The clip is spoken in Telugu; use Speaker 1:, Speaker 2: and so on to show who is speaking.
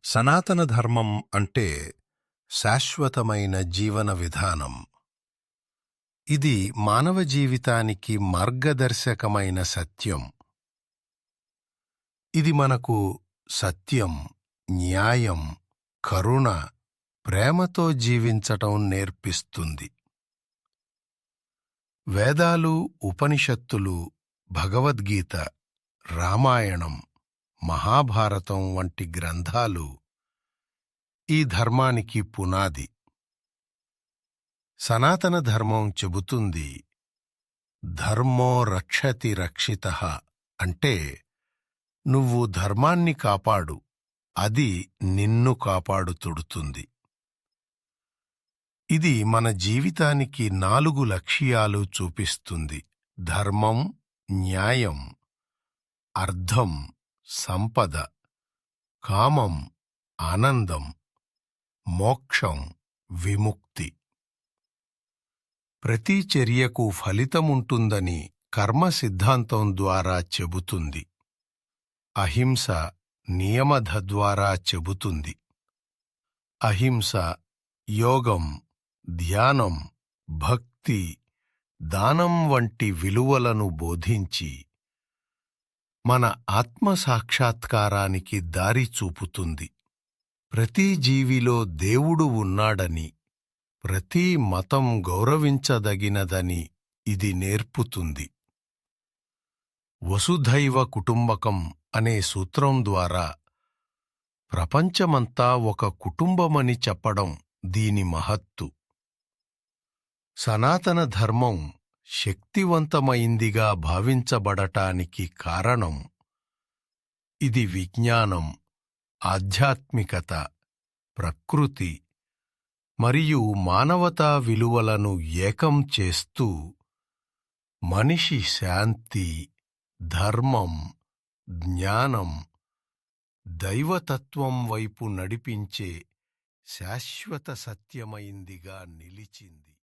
Speaker 1: సనాతన ధర్మం అంటే శాశ్వతమైన జీవన విధానం. ఇది మానవ జీవితానికి మార్గదర్శకమైన సత్యం. ఇది మనకు సత్యం, న్యాయం, కరుణ, ప్రేమతో జీవించటం నేర్పిస్తుంది. వేదాలు, ఉపనిషత్తులు, భగవద్గీత, రామాయణం, మహాభారతం వంటి గ్రంథాలు ఈ ధర్మానికి పునాది. సనాతన ధర్మం చెబుతుంది, ధర్మో రక్షతి రక్షితః అంటే నువ్వు ధర్మాన్ని కాపాడు, అది నిన్ను కాపాడుతుడుతుంది. ఇది మన జీవితానికి 4 లక్ష్యాలు చూపిస్తుంది: ధర్మం, న్యాయం, అర్థం, సంపద, కామం, ఆనందం, మోక్షం, విముక్తి. ప్రతి చర్యకు ఫలితముంటుందని కర్మ సిద్ధాంతం ద్వారా చెబుతుంది. అహింస నియమధ ద్వారా చెబుతుంది. అహింస యోగం, ధ్యానం, భక్తి, దానం వంటి విలువలను బోధించి మన ఆత్మసాక్షాత్కారానికి దారి చూపుతుంది. ప్రతి జీవిలో దేవుడు ఉన్నాడని, ప్రతి మతం గౌరవించదగినదని ఇది నేర్పుతుంది. వసుధైవ కుటుంబకం అనే సూత్రం ద్వారా ప్రపంచమంతా ఒక కుటుంబమని చెప్పడం దీని మహత్తు. సనాతన ధర్మం శక్తివంతమైందిగా భావించబడటానికి కారణం ఇది విజ్ఞానం, ఆధ్యాత్మికత, ప్రకృతి మరియు మానవతా విలువలను ఏకం చేస్తూ మనిషి శాంతి, ధర్మం, జ్ఞానం, దైవతత్వం వైపు నడిపించే శాశ్వత సత్యమైందిగా నిలిచింది.